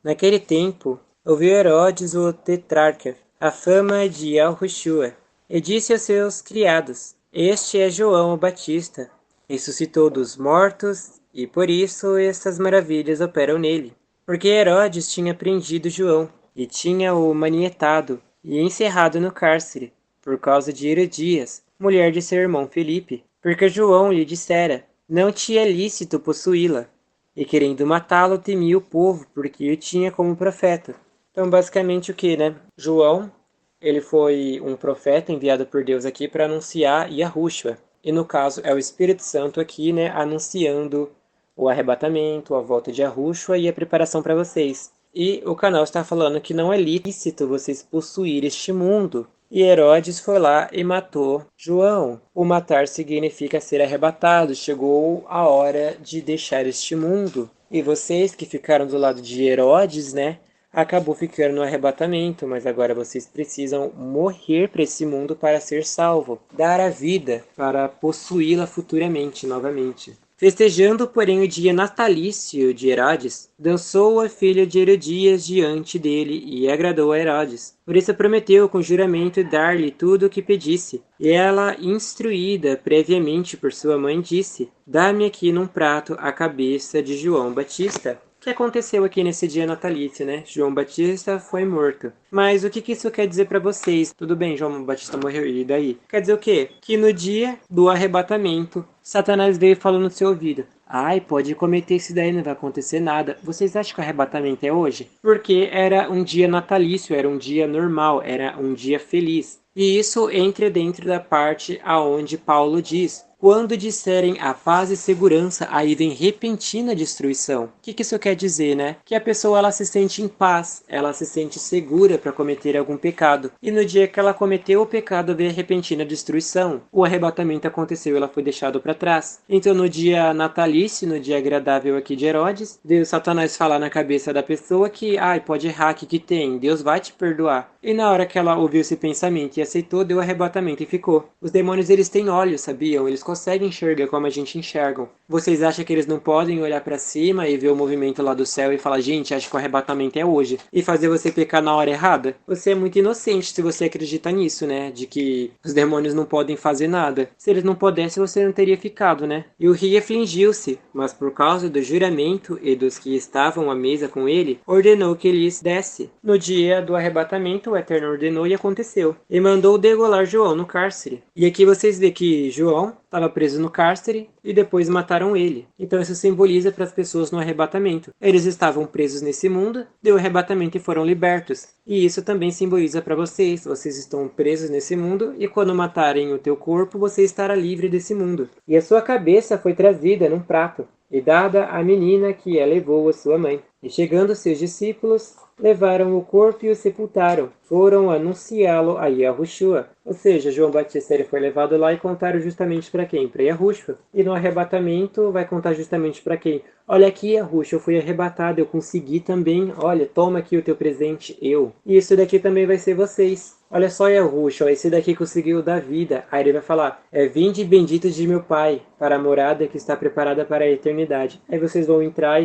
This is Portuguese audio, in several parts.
Naquele tempo, ouviu Herodes o tetrarca a fama de Yahushua, e disse aos seus criados: Este é João o Batista, ressuscitou dos mortos, e por isso estas maravilhas operam nele. Porque Herodes tinha prendido João, e tinha-o manietado e encerrado no cárcere, por causa de Herodias, mulher de seu irmão Felipe, porque João lhe dissera: Não te é lícito possuí-la. E querendo matá-lo, temia o povo, porque o tinha como profeta. Então, basicamente o que, né? João, ele foi um profeta enviado por Deus aqui para anunciar Yahushua. E no caso é o Espírito Santo aqui, né, anunciando o arrebatamento, a volta de Yahushua e a preparação para vocês. E o canal está falando que não é lícito vocês possuir este mundo. E Herodes foi lá e matou João. O matar significa ser arrebatado. Chegou a hora de deixar este mundo. E vocês que ficaram do lado de Herodes, né? Acabou ficando no arrebatamento, mas agora vocês precisam morrer para esse mundo para ser salvo, dar a vida para possuí-la futuramente, novamente. Festejando, porém, o dia natalício de Herodes, dançou a filha de Herodias diante dele e agradou a Herodes. Por isso prometeu com juramento dar-lhe tudo o que pedisse. E ela, instruída previamente por sua mãe, disse: Dá-me aqui num prato a cabeça de João Batista. O que aconteceu aqui nesse dia natalício, né? João Batista foi morto. Mas o que isso quer dizer para vocês? Tudo bem, João Batista morreu, e daí? Quer dizer o quê? Que no dia do arrebatamento, Satanás veio falando no seu ouvido: Ai, pode cometer isso daí, não vai acontecer nada. Vocês acham que o arrebatamento é hoje? Porque era um dia natalício, era um dia normal, era um dia feliz. E isso entra dentro da parte aonde Paulo diz: quando disserem a paz e segurança, aí vem repentina destruição. O que isso quer dizer, né? Que a pessoa ela se sente em paz, ela se sente segura para cometer algum pecado. E no dia que ela cometeu o pecado, veio a repentina destruição. O arrebatamento aconteceu e ela foi deixada para trás. Então no dia natalício, no dia agradável aqui de Herodes, Deus Satanás falar na cabeça da pessoa que, ai, pode errar, que tem? Deus vai te perdoar. E na hora que ela ouviu esse pensamento e aceitou, deu arrebatamento e ficou. Os demônios, eles têm olhos, sabiam? Eles conseguem enxergar como a gente enxerga. Vocês acham que eles não podem olhar para cima e ver o movimento lá do céu e falar, gente, acho que o arrebatamento é hoje, e fazer você pecar na hora errada? Você é muito inocente se você acredita nisso, né? De que os demônios não podem fazer nada. Se eles não pudessem, você não teria ficado, né? E o rei afligiu-se, mas por causa do juramento e dos que estavam à mesa com ele, ordenou que lhes desse. No dia do arrebatamento, o Eterno ordenou e aconteceu. E mandou degolar João no cárcere. E aqui vocês vê que João estava preso no cárcere e depois mataram ele. Então isso simboliza para as pessoas no arrebatamento. Eles estavam presos nesse mundo, deu o arrebatamento e foram libertos. E isso também simboliza para vocês. Vocês estão presos nesse mundo e quando matarem o teu corpo, você estará livre desse mundo. E a sua cabeça foi trazida num prato e dada à menina que a levou a sua mãe. E chegando seus discípulos, levaram o corpo e o sepultaram. Foram anunciá-lo a Yahushua. Ou seja, João Batista ele foi levado lá e contaram justamente para quem? Para Yahushua. E no arrebatamento vai contar justamente para quem? Olha aqui, Yahushua, eu fui arrebatado, eu consegui também. Olha, toma aqui o teu presente, eu. E isso daqui também vai ser vocês. Olha só, Yahushua, esse daqui conseguiu dar vida. Aí ele vai falar, vinde benditos de meu Pai, para a morada que está preparada para a eternidade. Aí vocês vão entrar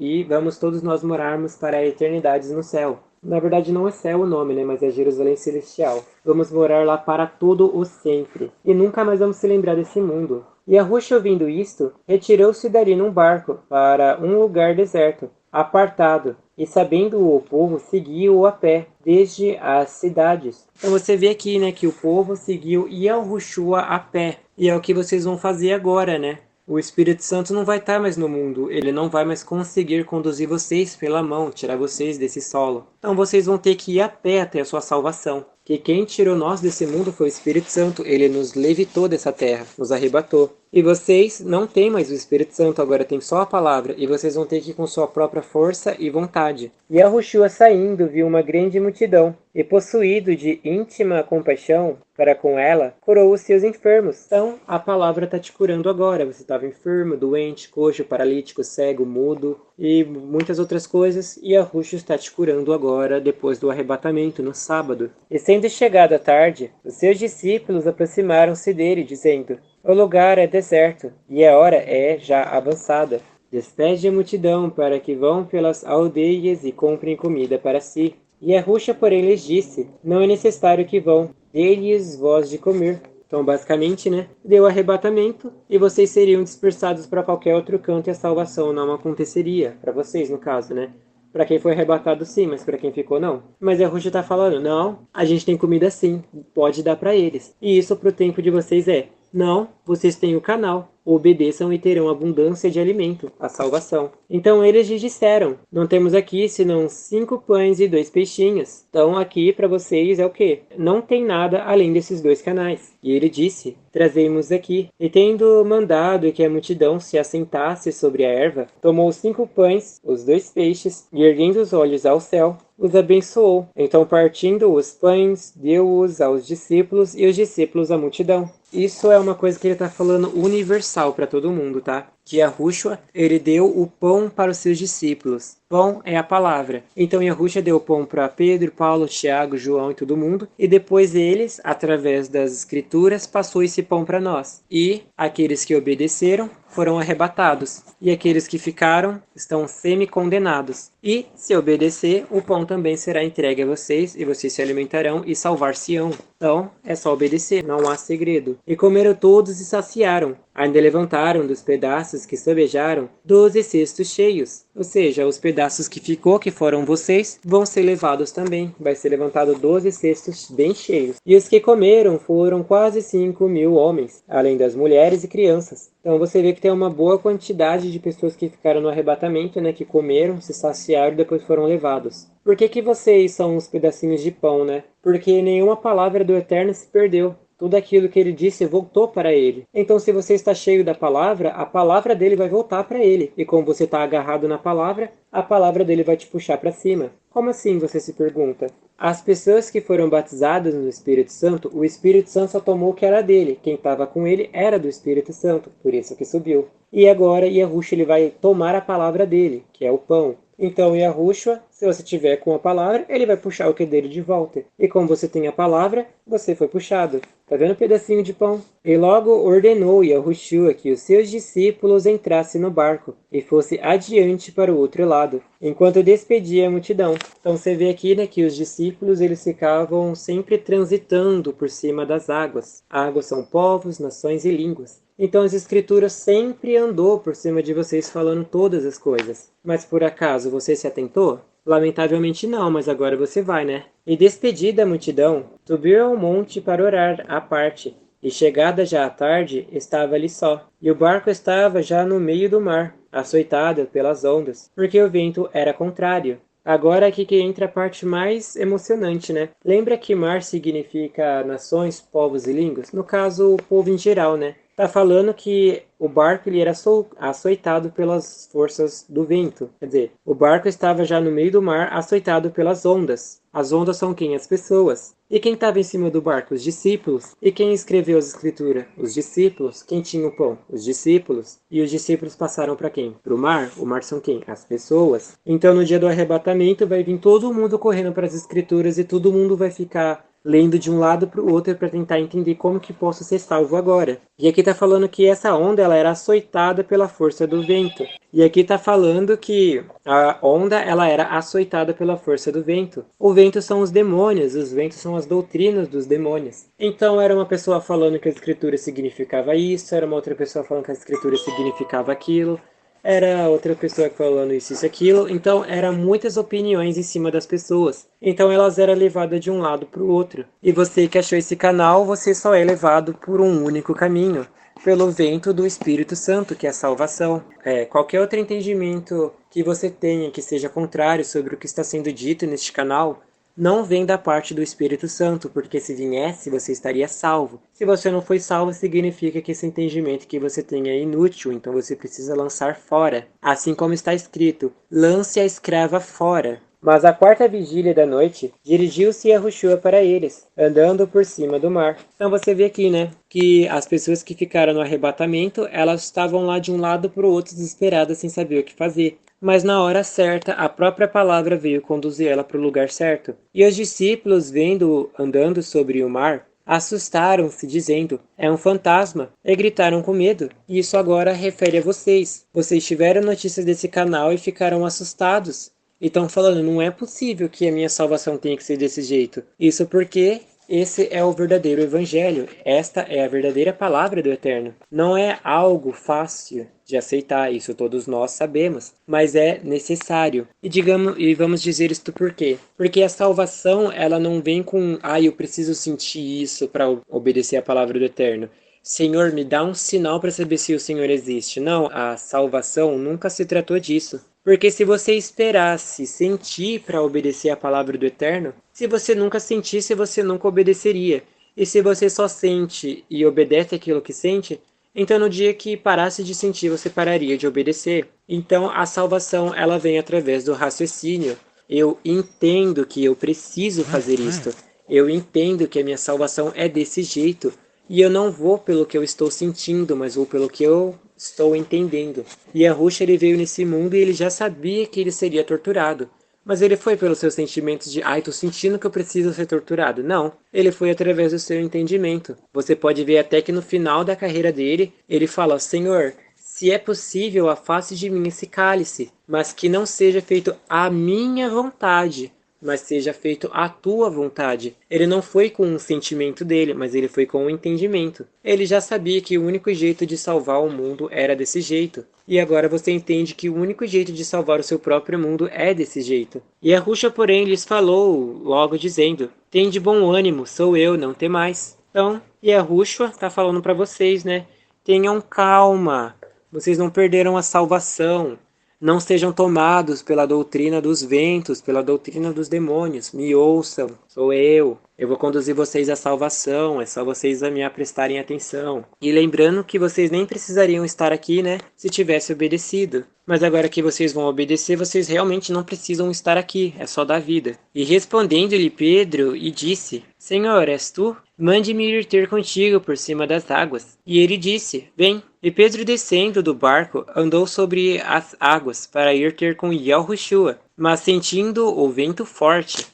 e vamos todos nós morarmos para a eternidade no céu. Na verdade não é céu o nome, né? Mas é Jerusalém Celestial. Vamos morar lá para todo o sempre. E nunca mais vamos se lembrar desse mundo. E Yahushua, ouvindo isto, retirou-se dali num barco para um lugar deserto, apartado, e sabendo o povo, seguiu-o a pé, desde as cidades. Então você vê aqui, né, que o povo seguiu Yahushua a pé. E é o que vocês vão fazer agora, né? O Espírito Santo não vai estar mais no mundo, ele não vai mais conseguir conduzir vocês pela mão, tirar vocês desse solo. Então vocês vão ter que ir a pé até a sua salvação. Que quem tirou nós desse mundo foi o Espírito Santo, ele nos levitou dessa terra, nos arrebatou. E vocês não têm mais o Espírito Santo, agora tem só a palavra, e vocês vão ter que ir com sua própria força e vontade. E Yahushua saindo viu uma grande multidão, e possuído de íntima compaixão para com ela, curou os seus enfermos. Então, a palavra está te curando agora. Você estava enfermo, doente, coxo, paralítico, cego, mudo e muitas outras coisas. E Yahushua está te curando agora, depois do arrebatamento, no sábado. E sendo chegada a tarde, os seus discípulos aproximaram-se dele, dizendo: o lugar é deserto, e a hora é já avançada. Despede a multidão para que vão pelas aldeias e comprem comida para si. E Yahushua, porém, lhes disse, não é necessário que vão, dê-lhes voz de comer. Então, basicamente, né, deu arrebatamento e vocês seriam dispersados para qualquer outro canto e a salvação não aconteceria. Para vocês, no caso, né? Para quem foi arrebatado, sim, mas para quem ficou, não. Mas a Ruxa tá falando, não, a gente tem comida sim, pode dar para eles. E isso pro tempo de vocês é, não, vocês têm o canal, obedeçam e terão abundância de alimento, a salvação. Então eles lhes disseram, não temos aqui senão 5 pães e 2 peixinhos. Então aqui para vocês é o quê? Não tem nada além desses 2 canais. E ele disse, trazemos aqui. E tendo mandado que a multidão se assentasse sobre a erva, tomou os 5 pães, os 2 peixes, e erguendo os olhos ao céu, os abençoou. Então partindo os pães, deu-os aos discípulos e os discípulos à multidão. Isso é uma coisa que ele está falando universal para todo mundo, tá? Que Yahushua, ele deu o pão para os seus discípulos. Pão é a palavra. Então Yahushua deu o pão para Pedro, Paulo, Tiago, João e todo mundo. E depois eles, através das escrituras, passou esse pão para nós. E aqueles que obedeceram foram arrebatados. E aqueles que ficaram estão semi-condenados. E, se obedecer, o pão também será entregue a vocês, e vocês se alimentarão e salvar-se-ão. Então, é só obedecer, não há segredo. E comeram todos e saciaram. Ainda levantaram dos pedaços que sobejaram 12 cestos cheios. Ou seja, os pedaços que ficou, que foram vocês, vão ser levados também. Vai ser levantado 12 cestos bem cheios. E os que comeram foram quase 5.000 homens, além das mulheres e crianças. Então você vê que tem uma boa quantidade de pessoas que ficaram no arrebatamento, né? Que comeram, se saciaram e depois foram levados. Por que vocês são uns pedacinhos de pão, né? Porque nenhuma palavra do Eterno se perdeu. Tudo aquilo que ele disse voltou para ele. Então, se você está cheio da palavra, a palavra dele vai voltar para ele. E como você está agarrado na palavra, a palavra dele vai te puxar para cima. Como assim, você se pergunta? As pessoas que foram batizadas no Espírito Santo, o Espírito Santo só tomou o que era dele. Quem estava com ele era do Espírito Santo, por isso que subiu. E agora, Yahushua, ele vai tomar a palavra dele, que é o pão. Então, Yahushua, se você tiver com a palavra, ele vai puxar o que dele de volta. E como você tem a palavra, você foi puxado. Tá vendo o pedacinho de pão? E logo ordenou Yahushua que os seus discípulos entrassem no barco e fosse adiante para o outro lado, enquanto despedia a multidão. Então você vê aqui, né, que os discípulos eles ficavam sempre transitando por cima das águas. Águas são povos, nações e línguas. Então as escrituras sempre andou por cima de vocês falando todas as coisas. Mas por acaso você se atentou? Lamentavelmente não, mas agora você vai, né? E despedida a multidão, subiu ao monte para orar à parte. E chegada já à tarde, estava ali só. E o barco estava já no meio do mar, açoitado pelas ondas, porque o vento era contrário. Agora aqui que entra a parte mais emocionante, né? Lembra que mar significa nações, povos e línguas? No caso, o povo em geral, né? Tá falando que o barco ele era açoitado pelas forças do vento. Quer dizer, o barco estava já no meio do mar, açoitado pelas ondas. As ondas são quem? As pessoas. E quem estava em cima do barco? Os discípulos. E quem escreveu as escrituras? Os discípulos. Quem tinha o pão? Os discípulos. E os discípulos passaram para quem? Para o mar. O mar são quem? As pessoas. Então no dia do arrebatamento vai vir todo mundo correndo para as escrituras e todo mundo vai ficar lendo de um lado para o outro para tentar entender como que posso ser salvo agora. E aqui está falando que essa onda ela era açoitada pela força do vento. E aqui está falando que a onda ela era açoitada pela força do vento. O vento são os demônios, os ventos são as doutrinas dos demônios. Então era uma pessoa falando que a escritura significava isso, era uma outra pessoa falando que a escritura significava aquilo. Era outra pessoa falando isso e aquilo, então eram muitas opiniões em cima das pessoas. Então elas eram levadas de um lado para o outro. E você que achou esse canal, você só é levado por um único caminho, pelo vento do Espírito Santo, que é a salvação. Qualquer outro entendimento que você tenha que seja contrário sobre o que está sendo dito neste canal, não vem da parte do Espírito Santo, porque se viesse, você estaria salvo. Se você não foi salvo, significa que esse entendimento que você tem é inútil, então você precisa lançar fora. Assim como está escrito, lance a escrava fora. Mas à quarta vigília da noite, dirigiu-se Yahushua para eles, andando por cima do mar. Então você vê aqui, né, que as pessoas que ficaram no arrebatamento, elas estavam lá de um lado para o outro desesperadas sem saber o que fazer. Mas na hora certa, a própria palavra veio conduzir ela para o lugar certo. E os discípulos, vendo andando sobre o mar, assustaram-se, dizendo, é um fantasma, e gritaram com medo. E isso agora refere a vocês. Vocês tiveram notícias desse canal e ficaram assustados. E estão falando, não é possível que a minha salvação tenha que ser desse jeito. Isso porque esse é o verdadeiro evangelho. Esta é a verdadeira palavra do Eterno. Não é algo fácil de aceitar, isso todos nós sabemos, mas é necessário. E vamos dizer isto por quê? Porque a salvação, ela não vem com, eu preciso sentir isso para obedecer a palavra do Eterno. Senhor, me dá um sinal para saber se o Senhor existe. Não, a salvação nunca se tratou disso. Porque se você esperasse sentir para obedecer a palavra do Eterno, se você nunca sentisse, você nunca obedeceria. E se você só sente e obedece aquilo que sente, então no dia que parasse de sentir, você pararia de obedecer. Então a salvação, ela vem através do raciocínio. Eu entendo que eu preciso fazer isto. Eu entendo que a minha salvação é desse jeito. E eu não vou pelo que eu estou sentindo, mas vou pelo que eu estou entendendo. E Yahushua, ele veio nesse mundo e ele já sabia que ele seria torturado. Mas ele foi pelos seus sentimentos de, tô sentindo que eu preciso ser torturado. Não, ele foi através do seu entendimento. Você pode ver até que no final da carreira dele, ele fala, Senhor, se é possível, afaste de mim esse cálice, mas que não seja feito a minha vontade, mas seja feito a tua vontade. Ele não foi com o sentimento dele, mas ele foi com o entendimento. Ele já sabia que o único jeito de salvar o mundo era desse jeito. E agora você entende que o único jeito de salvar o seu próprio mundo é desse jeito. E Yahushua, porém, lhes falou, logo dizendo, tende bom ânimo, sou eu, não temais. Então, Yahushua está falando para vocês, né? Tenham calma, vocês não perderam a salvação. Não sejam tomados pela doutrina dos ventos, pela doutrina dos demônios. Me ouçam, sou eu. Eu vou conduzir vocês à salvação, é só vocês a me prestarem atenção. E lembrando que vocês nem precisariam estar aqui, né, se tivesse obedecido. Mas agora que vocês vão obedecer, vocês realmente não precisam estar aqui, é só da vida. E respondendo-lhe Pedro, e disse, Senhor, és tu? Mande-me ir ter contigo por cima das águas. E ele disse, vem. E Pedro, descendo do barco, andou sobre as águas para ir ter com Yahushua. Mas sentindo o vento forte,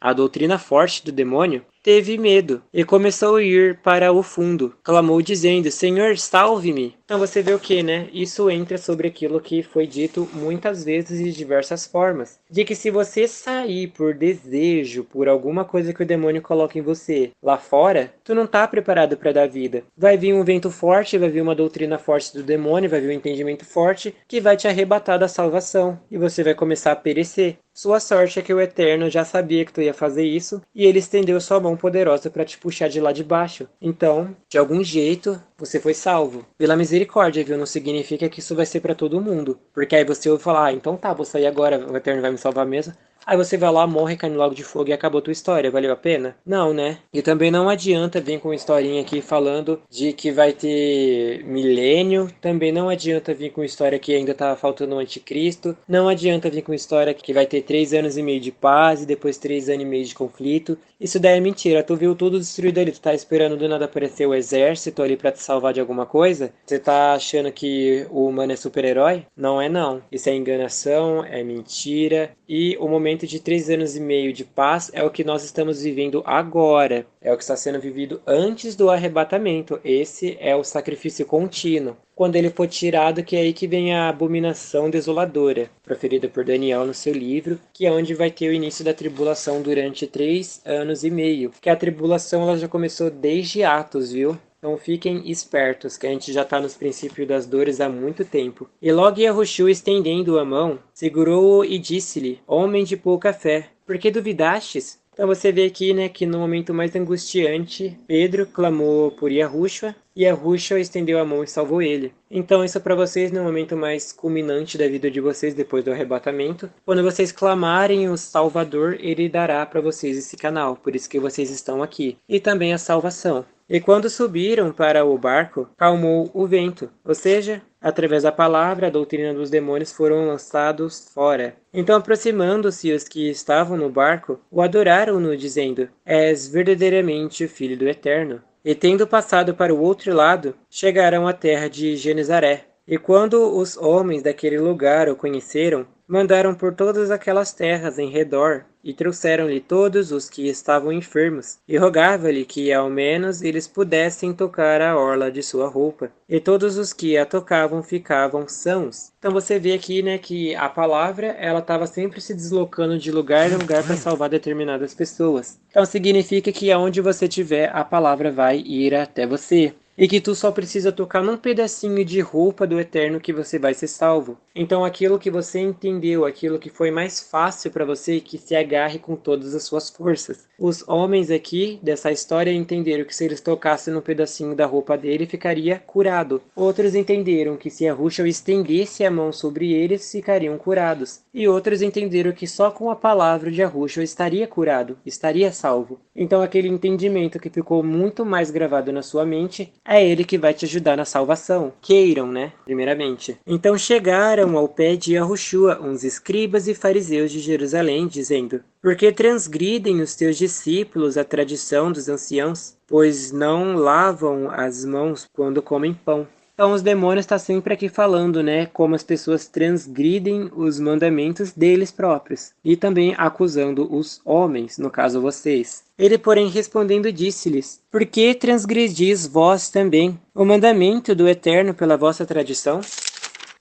a doutrina forte do demônio, teve medo e começou a ir para o fundo. Clamou dizendo, Senhor, salve-me. Então você vê o que, né? Isso entra sobre aquilo que foi dito muitas vezes e de diversas formas. De que se você sair por desejo, por alguma coisa que o demônio coloca em você lá fora, tu não tá preparado para dar vida. Vai vir um vento forte, vai vir uma doutrina forte do demônio, vai vir um entendimento forte que vai te arrebatar da salvação. E você vai começar a perecer. Sua sorte é que o Eterno já sabia que tu ia fazer isso e ele estendeu sua mão poderosa para te puxar de lá de baixo. Então, de algum jeito, você foi salvo. Pela misericórdia, viu? Não significa que isso vai ser para todo mundo. Porque aí você ouve falar, então tá, vou sair agora, o Eterno vai me salvar mesmo. Aí você vai lá, morre, cai no lago de fogo e acabou tua história. Valeu a pena? Não, né? E também não adianta vir com uma historinha aqui falando de que vai ter milênio. Também não adianta vir com história que ainda tá faltando o anticristo. Não adianta vir com história que vai ter 3 anos e meio de paz e depois 3 anos e meio de conflito. Isso daí é mentira. Tu viu tudo destruído ali. Tu tá esperando do nada aparecer o exército ali pra te salvar de alguma coisa? Você tá achando que o humano é super-herói? Não é não. Isso é enganação, é mentira. E o momento de 3 anos e meio de paz é o que nós estamos vivendo agora. É o que está sendo vivido antes do arrebatamento. Esse é o sacrifício contínuo. Quando ele for tirado, que é aí que vem a abominação desoladora, proferida por Daniel no seu livro, que é onde vai ter o início da tribulação durante 3 anos e meio. Que a tribulação ela já começou desde Atos, viu? Então fiquem espertos, que a gente já está nos princípios das dores há muito tempo. E logo Yahushua, estendendo a mão, segurou-o e disse-lhe, homem de pouca fé, por que duvidastes? Então você vê aqui, né, que no momento mais angustiante, Pedro clamou por Yahushua, e Yahushua estendeu a mão e salvou ele. Então isso é para vocês no momento mais culminante da vida de vocês depois do arrebatamento. Quando vocês clamarem o Salvador, ele dará para vocês esse canal, por isso que vocês estão aqui. E também a salvação. E quando subiram para o barco, calmou o vento, ou seja, através da palavra, a doutrina dos demônios foram lançados fora. Então, aproximando-se os que estavam no barco, o adoraram-no, dizendo, és verdadeiramente o Filho do Eterno. E tendo passado para o outro lado, chegaram à terra de Genezaré. E quando os homens daquele lugar o conheceram, mandaram por todas aquelas terras em redor, e trouxeram-lhe todos os que estavam enfermos, e rogava-lhe que ao menos eles pudessem tocar a orla de sua roupa. E todos os que a tocavam ficavam sãos. Então você vê aqui, né, que a palavra, ela estava sempre se deslocando de lugar em lugar para salvar determinadas pessoas. Então significa que aonde você estiver, a palavra vai ir até você. E que tu só precisa tocar num pedacinho de roupa do Eterno que você vai ser salvo. Então aquilo que você entendeu, aquilo que foi mais fácil para você, que se agarre com todas as suas forças. Os homens aqui dessa história entenderam que se eles tocassem num pedacinho da roupa dele, ficaria curado. Outros entenderam que se a Rushel estendesse a mão sobre eles, ficariam curados. E outros entenderam que só com a palavra de Rushel estaria curado, estaria salvo. Então aquele entendimento que ficou muito mais gravado na sua mente, é ele que vai te ajudar na salvação. Queiram, né? Primeiramente. Então chegaram ao pé de Yahushua uns escribas e fariseus de Jerusalém, dizendo: Por que transgridem os teus discípulos a tradição dos anciãos, pois não lavam as mãos quando comem pão? Então os demônios estão sempre aqui falando, né, como as pessoas transgridem os mandamentos deles próprios. E também acusando os homens, no caso vocês. Ele, porém, respondendo, disse-lhes: Por que transgredis vós também o mandamento do Eterno pela vossa tradição?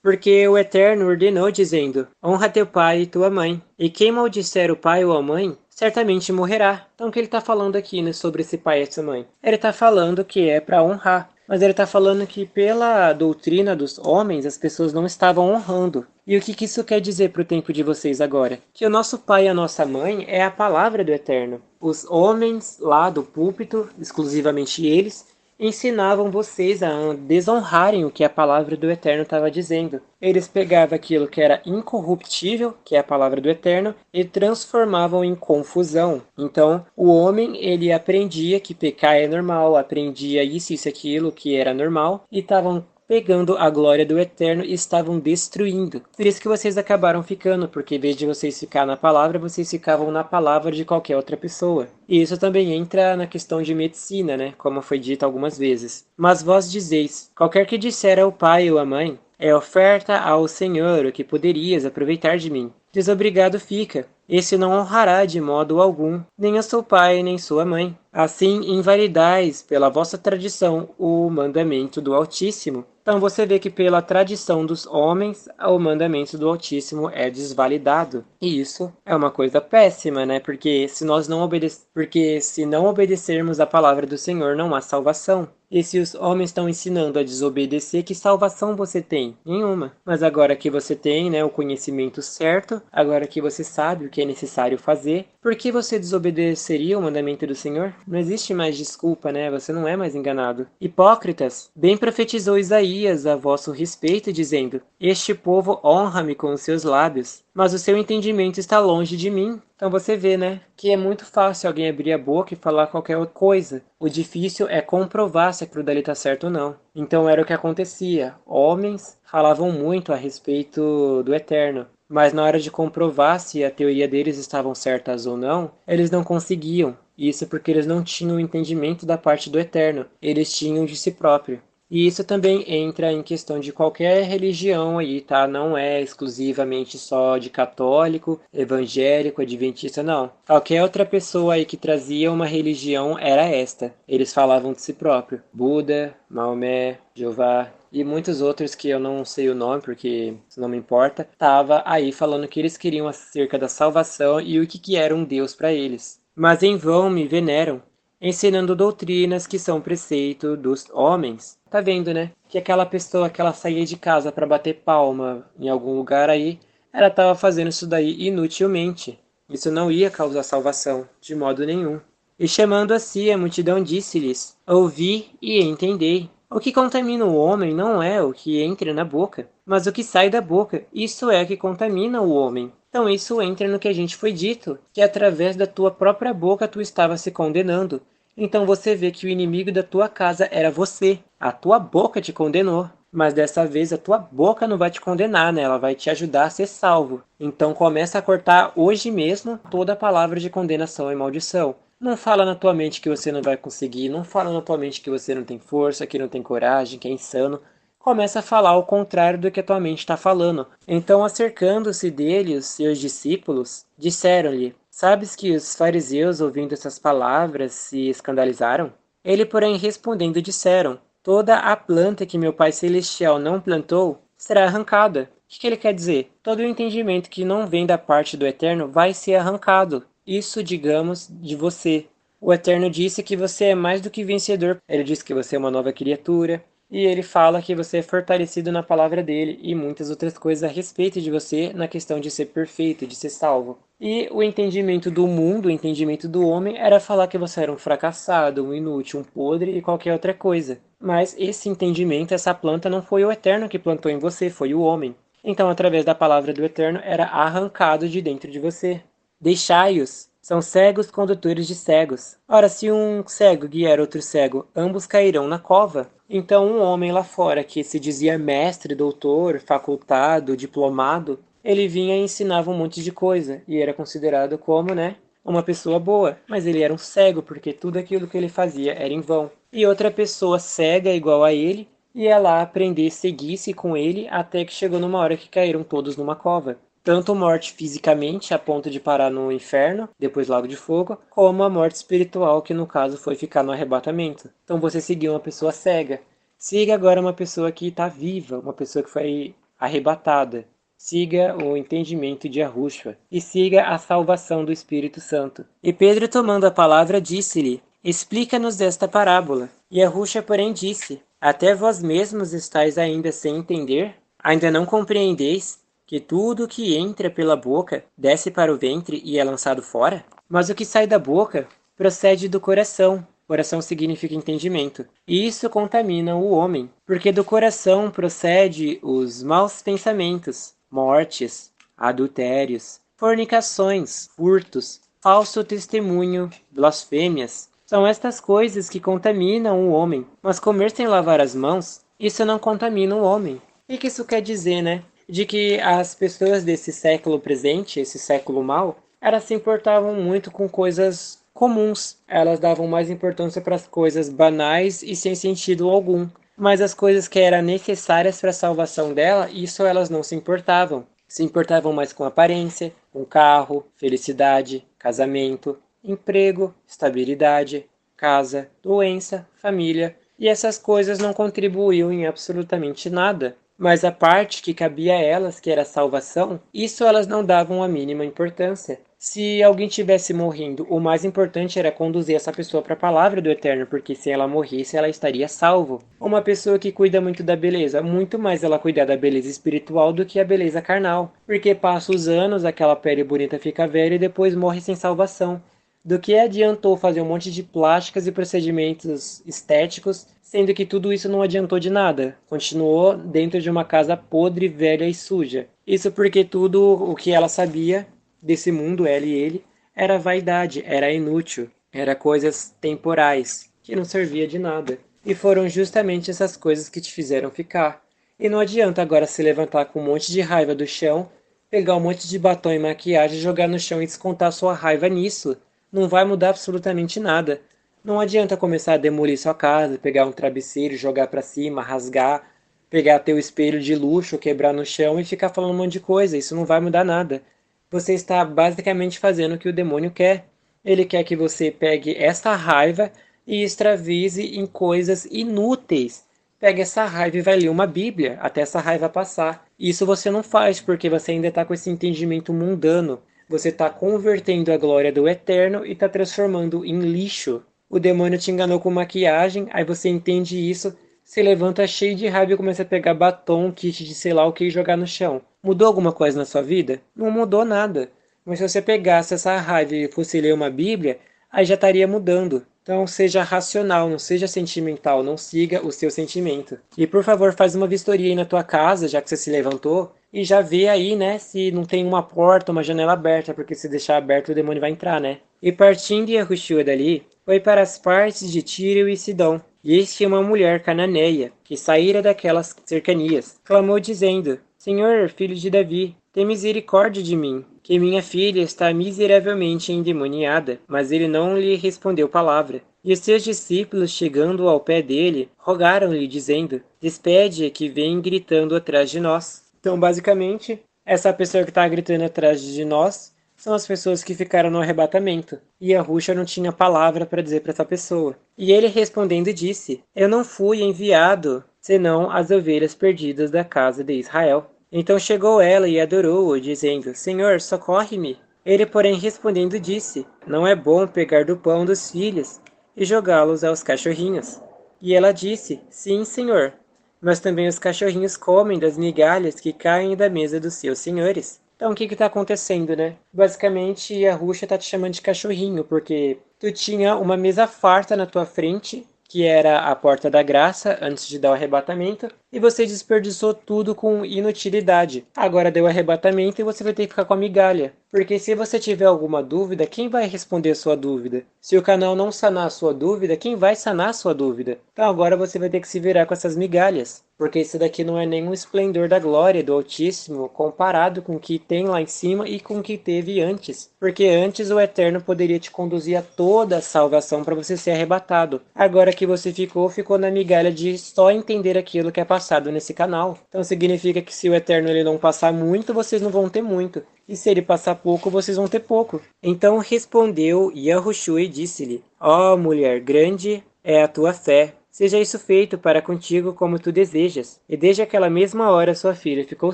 Porque o Eterno ordenou, dizendo: Honra teu pai e tua mãe. E quem maldisser o pai ou a mãe, certamente morrerá. Então o que ele está falando aqui, né, sobre esse pai e essa mãe? Ele está falando que é para honrar. Mas ele está falando que pela doutrina dos homens, as pessoas não estavam honrando. E o que isso quer dizer para o tempo de vocês agora? Que o nosso pai e a nossa mãe é a palavra do Eterno. Os homens lá do púlpito, exclusivamente eles, ensinavam vocês a desonrarem o que a palavra do Eterno estava dizendo. Eles pegavam aquilo que era incorruptível, que é a palavra do Eterno, e transformavam em confusão. Então, o homem, ele aprendia que pecar é normal, aprendia isso, aquilo, que era normal, e estavam pegando a glória do Eterno e estavam destruindo. Por isso que vocês acabaram ficando, porque em vez de vocês ficar na palavra, vocês ficavam na palavra de qualquer outra pessoa. E isso também entra na questão de medicina, né? Como foi dito algumas vezes. Mas vós dizeis: qualquer que disser ao pai ou à mãe, é oferta ao Senhor o que poderias aproveitar de mim. Desobrigado fica. Esse não honrará de modo algum, nem a seu pai, nem sua mãe. Assim invalidais pela vossa tradição o mandamento do Altíssimo. Então você vê que pela tradição dos homens, o mandamento do Altíssimo é desvalidado. E isso é uma coisa péssima, né? Porque se não obedecermos a palavra do Senhor, não há salvação. E se os homens estão ensinando a desobedecer, que salvação você tem? Nenhuma. Mas agora que você tem, né, o conhecimento certo, agora que você sabe o que é necessário fazer, por que você desobedeceria o mandamento do Senhor? Não existe mais desculpa, né? Você não é mais enganado. Hipócritas, bem profetizou Isaías a vosso respeito, dizendo: Este povo honra-me com os seus lábios, mas o seu entendimento está longe de mim. Então você vê, né, que é muito fácil alguém abrir a boca e falar qualquer outra coisa. O difícil é comprovar se aquilo dali está certo ou não. Então era o que acontecia. Homens falavam muito a respeito do Eterno, mas na hora de comprovar se a teoria deles estavam certas ou não, eles não conseguiam. Isso porque eles não tinham o entendimento da parte do Eterno. Eles tinham de si próprio. E isso também entra em questão de qualquer religião aí, tá? Não é exclusivamente só de católico, evangélico, adventista, não. Qualquer outra pessoa aí que trazia uma religião era esta. Eles falavam de si próprio. Buda, Maomé, Jeová e muitos outros que eu não sei o nome porque isso não me importa, tava aí falando que eles queriam acerca da salvação e o que era um Deus para eles. Mas em vão me veneram, ensinando doutrinas que são preceito dos homens. Tá vendo, né? Que aquela pessoa que ela saía de casa para bater palma em algum lugar aí, ela estava fazendo isso daí inutilmente. Isso não ia causar salvação, de modo nenhum. E chamando a si, a multidão disse-lhes: Ouvi e entendei. O que contamina o homem não é o que entra na boca, mas o que sai da boca. Isso é o que contamina o homem. Então isso entra no que a gente foi dito, que através da tua própria boca tu estava se condenando. Então você vê que o inimigo da tua casa era você. A tua boca te condenou. Mas dessa vez a tua boca não vai te condenar, né? Ela vai te ajudar a ser salvo. Então começa a cortar hoje mesmo toda a palavra de condenação e maldição. Não fala na tua mente que você não vai conseguir. Não fala na tua mente que você não tem força, que não tem coragem, que é insano. começa a falar o contrário do que a tua mente está falando. Então, acercando-se dele, os seus discípulos disseram-lhe: Sabes que os fariseus, ouvindo essas palavras, se escandalizaram? Ele, porém, respondendo, disseram: Toda a planta que meu Pai Celestial não plantou será arrancada. O que ele quer dizer? Todo o entendimento que não vem da parte do Eterno vai ser arrancado. Isso, digamos, de você. O Eterno disse que você é mais do que vencedor. Ele disse que você é uma nova criatura. E ele fala que você é fortalecido na palavra dele e muitas outras coisas a respeito de você na questão de ser perfeito, de ser salvo. E o entendimento do mundo, o entendimento do homem, era falar que você era um fracassado, um inútil, um podre e qualquer outra coisa. Mas esse entendimento, essa planta, não foi o Eterno que plantou em você, foi o homem. Então, através da palavra do Eterno, era arrancado de dentro de você. Deixai-os. São cegos condutores de cegos. Ora, se um cego guiar outro cego, ambos cairão na cova. Então, um homem lá fora que se dizia mestre, doutor, facultado, diplomado, ele vinha e ensinava um monte de coisa e era considerado como, né, uma pessoa boa. Mas ele era um cego porque tudo aquilo que ele fazia era em vão. E outra pessoa cega igual a ele ia lá aprender, seguisse com ele até que chegou numa hora que caíram todos numa cova. Tanto morte fisicamente, a ponto de parar no inferno, depois lago de fogo, como a morte espiritual, que no caso foi ficar no arrebatamento. Então você seguiu uma pessoa cega. Siga agora uma pessoa que está viva, uma pessoa que foi arrebatada. Siga o entendimento de Yahushua e siga a salvação do Espírito Santo. E Pedro, tomando a palavra, disse-lhe: Explica-nos desta parábola. E Yahushua, porém, disse: Até vós mesmos estáis ainda sem entender? Ainda não compreendeis que tudo que entra pela boca desce para o ventre e é lançado fora? Mas o que sai da boca procede do coração. Coração significa entendimento. E isso contamina o homem, porque do coração procede os maus pensamentos, mortes, adultérios, fornicações, furtos, falso testemunho, blasfêmias. São estas coisas que contaminam o homem. Mas comer sem lavar as mãos, isso não contamina o homem. O que isso quer dizer, né? De que as pessoas desse século presente, esse século mau, elas se importavam muito com coisas comuns. Elas davam mais importância para as coisas banais e sem sentido algum. Mas as coisas que eram necessárias para a salvação dela, isso elas não se importavam. Se importavam mais com aparência, com carro, felicidade, casamento, emprego, estabilidade, casa, doença, família. E essas coisas não contribuíam em absolutamente nada. Mas a parte que cabia a elas, que era a salvação, isso elas não davam a mínima importância. Se alguém tivesse morrendo, o mais importante era conduzir essa pessoa para a palavra do Eterno, porque se ela morresse, ela estaria salvo. Uma pessoa que cuida muito da beleza, muito mais ela cuidar da beleza espiritual do que a beleza carnal, porque passa os anos, aquela pele bonita fica velha e depois morre sem salvação. Do que adiantou fazer um monte de plásticas e procedimentos estéticos, sendo que tudo isso não adiantou de nada. Continuou dentro de uma casa podre, velha e suja. Isso porque tudo o que ela sabia desse mundo, ela e ele, era vaidade, era inútil, era coisas temporais, que não servia de nada. E foram justamente essas coisas que te fizeram ficar. E não adianta agora se levantar com um monte de raiva do chão, pegar um monte de batom e maquiagem, jogar no chão e descontar sua raiva nisso. Não vai mudar absolutamente nada. Não adianta começar a demolir sua casa, pegar um travesseiro, jogar pra cima, rasgar, pegar teu espelho de luxo, quebrar no chão e ficar falando um monte de coisa. Isso não vai mudar nada. Você está basicamente fazendo o que o demônio quer. Ele quer que você pegue essa raiva e extravise em coisas inúteis. Pega essa raiva e vai ler uma Bíblia até essa raiva passar. Isso você não faz porque você ainda está com esse entendimento mundano. Você está convertendo a glória do Eterno e está transformando em lixo. O demônio te enganou com maquiagem, aí você entende isso, se levanta cheio de raiva e começa a pegar batom, kit de sei lá o que e jogar no chão. Mudou alguma coisa na sua vida? Não mudou nada. Mas se você pegasse essa raiva e fosse ler uma Bíblia, aí já estaria mudando. Então seja racional, não seja sentimental, não siga o seu sentimento. E por favor, faz uma vistoria aí na tua casa, já que você se levantou, e já vê aí, né, se não tem uma porta, uma janela aberta, porque se deixar aberto o demônio vai entrar, né? E partindo Yahushua dali, foi para as partes de Tiro e Sidom. E eis que uma mulher cananeia, que saíra daquelas cercanias, clamou dizendo: Senhor, filho de Davi, tem misericórdia de mim, que minha filha está miseravelmente endemoniada. Mas ele não lhe respondeu palavra. E os seus discípulos, chegando ao pé dele, rogaram-lhe, dizendo: Despede-a, que vem gritando atrás de nós. Então, basicamente, essa pessoa que está gritando atrás de nós são as pessoas que ficaram no arrebatamento. E Yahushua não tinha palavra para dizer para essa pessoa. E ele respondendo disse: Eu não fui enviado, senão as ovelhas perdidas da casa de Israel. Então chegou ela e adorou-o, dizendo: Senhor, socorre-me. Ele, porém, respondendo disse: Não é bom pegar do pão dos filhos e jogá-los aos cachorrinhos. E ela disse: Sim, senhor, mas também os cachorrinhos comem das migalhas que caem da mesa dos seus senhores. Então o que está acontecendo, né? Basicamente a Rússia está te chamando de cachorrinho, porque tu tinha uma mesa farta na tua frente, que era a porta da graça, antes de dar o arrebatamento, e você desperdiçou tudo com inutilidade. Agora deu o arrebatamento e você vai ter que ficar com a migalha. Porque se você tiver alguma dúvida, quem vai responder a sua dúvida? Se o canal não sanar a sua dúvida, quem vai sanar a sua dúvida? Então agora você vai ter que se virar com essas migalhas. Porque isso daqui não é nenhum esplendor da glória do Altíssimo comparado com o que tem lá em cima e com o que teve antes. Porque antes o Eterno poderia te conduzir a toda a salvação para você ser arrebatado. Agora que você ficou na migalha de só entender aquilo que é passado nesse canal. Então significa que se o Eterno ele não passar muito, vocês não vão ter muito. E se ele passar pouco, vocês vão ter pouco. Então respondeu Yahushua e disse-lhe: Ó mulher, grande é a tua fé. Seja isso feito para contigo como tu desejas. E desde aquela mesma hora sua filha ficou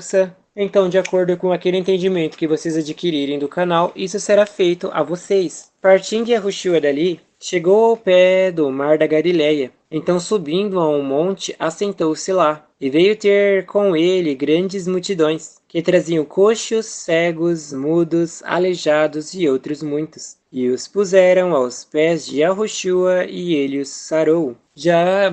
sã. Então, de acordo com aquele entendimento que vocês adquirirem do canal, isso será feito a vocês. Partindo Yahushua dali, chegou ao pé do mar da Galileia. Então, subindo a um monte, assentou-se lá. E veio ter com ele grandes multidões, que traziam coxos, cegos, mudos, aleijados e outros muitos. E os puseram aos pés de Yahushua e ele os sarou.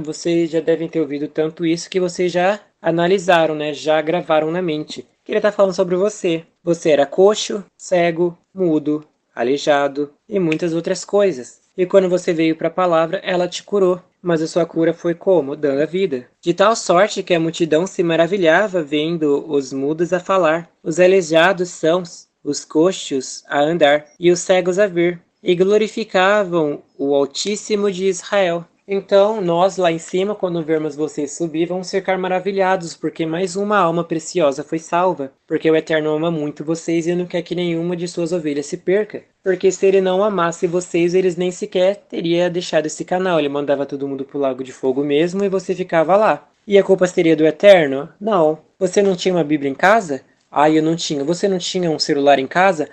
Vocês já devem ter ouvido tanto isso que vocês já analisaram, né? Já gravaram na mente. Que ele está falando sobre você. Você era coxo, cego, mudo, aleijado e muitas outras coisas. E quando você veio para a palavra, ela te curou. Mas a sua cura foi como? Dando a vida. De tal sorte que a multidão se maravilhava vendo os mudos a falar, os aleijados sãos, os coxos a andar e os cegos a ver, e glorificavam o Altíssimo de Israel. Então, nós lá em cima, quando vermos vocês subir, vamos ficar maravilhados, porque mais uma alma preciosa foi salva. Porque o Eterno ama muito vocês e não quer que nenhuma de suas ovelhas se perca. Porque se ele não amasse vocês, eles nem sequer teria deixado esse canal. Ele mandava todo mundo pro Lago de Fogo mesmo e você ficava lá. E a culpa seria do Eterno? Não. Você não tinha uma Bíblia em casa? Ah, eu não tinha. Você não tinha um celular em casa?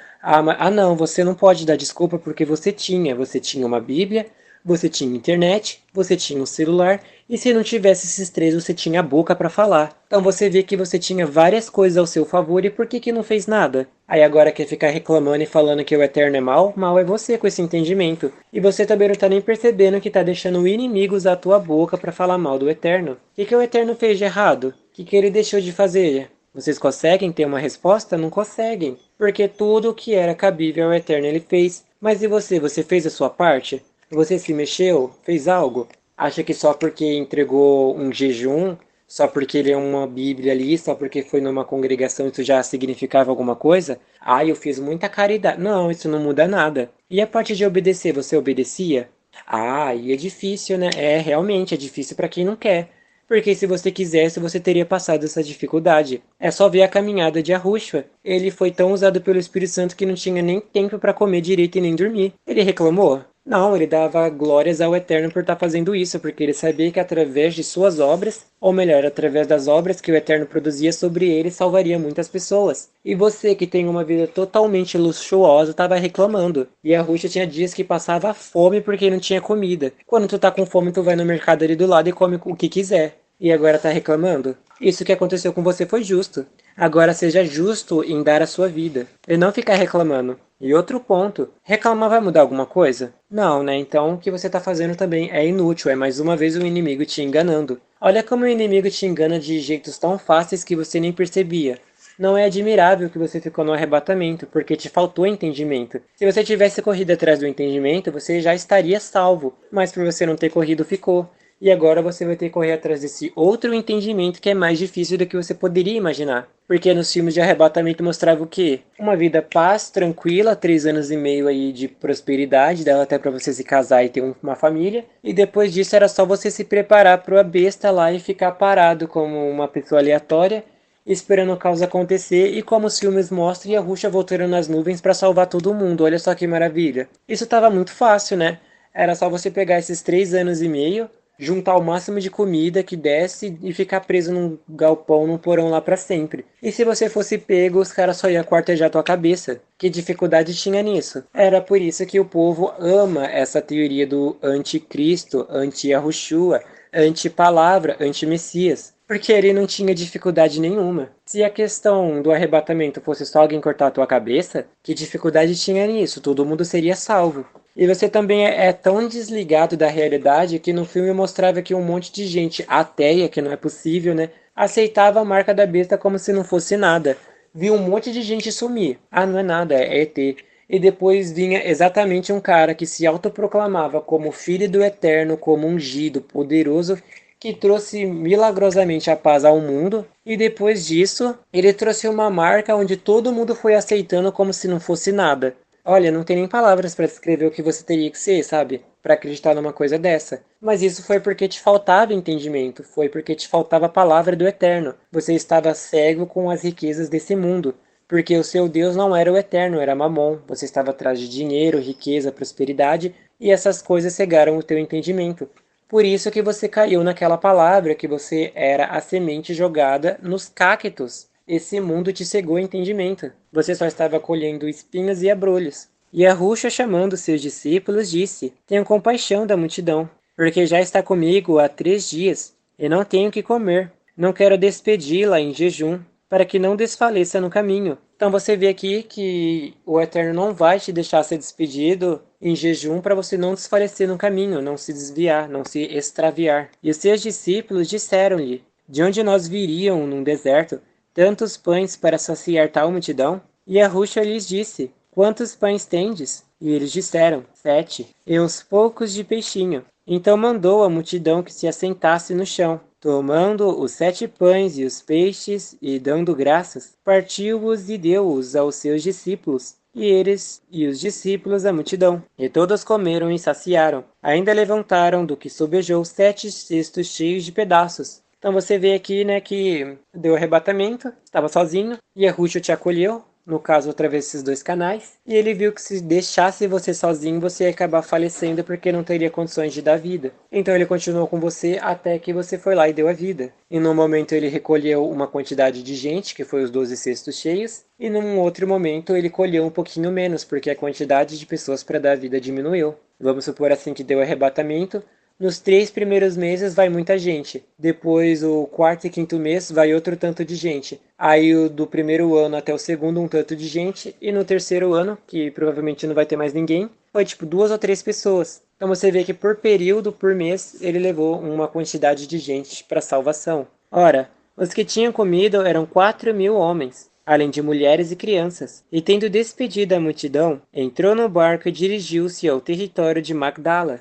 Não, você não pode dar desculpa porque você tinha. Você tinha uma Bíblia, você tinha internet, você tinha um celular, e se não tivesse esses três, você tinha a boca para falar. Então você vê que você tinha várias coisas ao seu favor e por que não fez nada? Aí agora quer ficar reclamando e falando que o Eterno é mal? Mal é você com esse entendimento. E você também não tá nem percebendo que tá deixando o inimigo usar a tua boca para falar mal do Eterno. O que o Eterno fez de errado? O que ele deixou de fazer? Vocês conseguem ter uma resposta? Não conseguem. Porque tudo o que era cabível ao Eterno ele fez. Mas e você? Você fez a sua parte? Você se mexeu? Fez algo? Acha que só porque entregou um jejum, só porque ele é uma Bíblia ali, só porque foi numa congregação isso já significava alguma coisa? Ah, eu fiz muita caridade. Não, isso não muda nada. E a parte de obedecer, você obedecia? Ah, e é difícil, né? É, realmente é difícil para quem não quer. Porque se você quisesse, você teria passado essa dificuldade. É só ver a caminhada de Yahushua. Ele foi tão usado pelo Espírito Santo que não tinha nem tempo para comer direito e nem dormir. Ele reclamou? Não, ele dava glórias ao Eterno por estar fazendo isso, porque ele sabia que através de suas obras, ou melhor, através das obras que o Eterno produzia sobre ele, salvaria muitas pessoas. E você, que tem uma vida totalmente luxuosa, estava reclamando. E a Rússia tinha dias que passava fome porque não tinha comida. Quando tu tá com fome, tu vai no mercado ali do lado e come o que quiser. E agora tá reclamando? Isso que aconteceu com você foi justo. Agora seja justo em dar a sua vida. E não ficar reclamando. E outro ponto, reclamar vai mudar alguma coisa? Não, né? Então o que você está fazendo também é inútil, é mais uma vez o inimigo te enganando. Olha como o inimigo te engana de jeitos tão fáceis que você nem percebia. Não é admirável que você ficou no arrebatamento, porque te faltou entendimento. Se você tivesse corrido atrás do entendimento, você já estaria salvo, mas por você não ter corrido, ficou. E agora você vai ter que correr atrás desse outro entendimento que é mais difícil do que você poderia imaginar. Porque nos filmes de arrebatamento mostrava o quê? Uma vida paz, tranquila, 3 anos e meio aí de prosperidade, dava até para você se casar e ter uma família. E depois disso era só você se preparar para a besta lá e ficar parado como uma pessoa aleatória, esperando o caos acontecer. E como os filmes mostram, e a Ruxa voltando nas nuvens para salvar todo mundo. Olha só que maravilha. Isso tava muito fácil, né? Era só você pegar esses 3 anos e meio, juntar o máximo de comida que desse e ficar preso num galpão, num porão lá pra sempre. E se você fosse pego, os caras só iam quartejar tua cabeça. Que dificuldade tinha nisso? Era por isso que o povo ama essa teoria do anticristo, anti-Yahushua, anti-palavra, anti-messias. Porque ele não tinha dificuldade nenhuma. Se a questão do arrebatamento fosse só alguém cortar a tua cabeça, que dificuldade tinha nisso? Todo mundo seria salvo. E você também é tão desligado da realidade que no filme mostrava que um monte de gente ateia, que não é possível, né? Aceitava a marca da besta como se não fosse nada. Viu um monte de gente sumir. Ah, não é nada, é ET. E depois vinha exatamente um cara que se autoproclamava como filho do Eterno, como ungido, poderoso, que trouxe milagrosamente a paz ao mundo. E depois disso, ele trouxe uma marca onde todo mundo foi aceitando como se não fosse nada. Olha, não tem nem palavras para descrever o que você teria que ser, sabe? Para acreditar numa coisa dessa. Mas isso foi porque te faltava entendimento, foi porque te faltava a palavra do Eterno. Você estava cego com as riquezas desse mundo, porque o seu Deus não era o Eterno, era Mamon. Você estava atrás de dinheiro, riqueza, prosperidade, e essas coisas cegaram o teu entendimento. Por isso que você caiu naquela palavra que você era a semente jogada nos cactos. Esse mundo te cegou o entendimento. Você só estava colhendo espinhos e abrolhos. E a Ruxa, chamando seus discípulos, disse: Tenham compaixão da multidão, porque já está comigo há 3 dias, e não tenho que comer. Não quero despedi-la em jejum, para que não desfaleça no caminho. Então você vê aqui que o Eterno não vai te deixar ser despedido em jejum para você não desfalecer no caminho, não se desviar, não se extraviar. E os seus discípulos disseram-lhe: De onde nós viriam num deserto tantos pães para saciar tal multidão? E a Ruxa lhes disse: Quantos pães tendes? E eles disseram: 7, e uns poucos de peixinho. Então mandou a multidão que se assentasse no chão. Tomando os 7 pães e os peixes, e dando graças, partiu-os e deu-os aos seus discípulos, e eles e os discípulos a multidão. E todos comeram e saciaram. Ainda levantaram do que sobejou 7 cestos cheios de pedaços. Então você vê aqui, né, que deu arrebatamento, estava sozinho, e a Ruth te acolheu, no caso através desses 2 canais, e ele viu que se deixasse você sozinho, você ia acabar falecendo porque não teria condições de dar vida. Então ele continuou com você até que você foi lá e deu a vida. E no momento ele recolheu uma quantidade de gente, que foi os 12 cestos cheios, e num outro momento ele colheu um pouquinho menos, porque a quantidade de pessoas para dar vida diminuiu. Vamos supor assim que deu arrebatamento. Nos 3 primeiros meses vai muita gente. Depois, o quarto e quinto mês, vai outro tanto de gente. Aí, do primeiro ano até o segundo, um tanto de gente. E no terceiro ano, que provavelmente não vai ter mais ninguém, foi tipo 2 ou 3 pessoas. Então você vê que por período, por mês, ele levou uma quantidade de gente para salvação. Ora, os que tinham comido eram 4.000 homens, além de mulheres e crianças. E tendo despedido a multidão, entrou no barco e dirigiu-se ao território de Magdala.